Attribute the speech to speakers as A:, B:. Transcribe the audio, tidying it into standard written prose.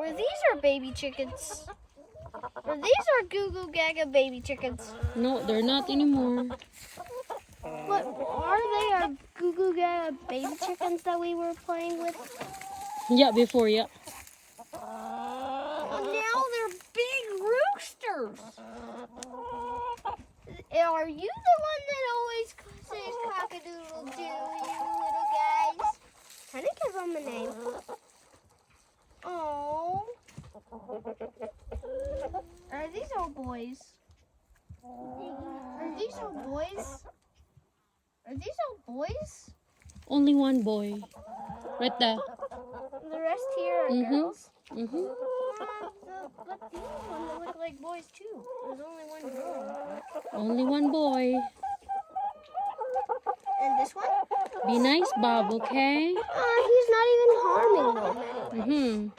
A: Or these are baby chickens. Or these are Goo Goo Gaga baby chickens.
B: No, they're not anymore.
A: But are they our Goo Goo Gaga baby chickens that we were playing with?
B: Yeah, before, yeah.
A: Now they're big roosters. Are you the one that always says cock-a-doodle-doo, you little guys? I didn't give them a name. Oh. Are these all boys? Are these all boys? Are these all boys?
B: Only one boy. Right there.
A: The rest here are girls?
B: Mm-hmm.
A: But these ones look like boys too. There's only one girl.
B: Only one boy.
A: And this one?
B: Be nice, Bob, okay?
A: He's not even harming them.
B: Mm-hmm.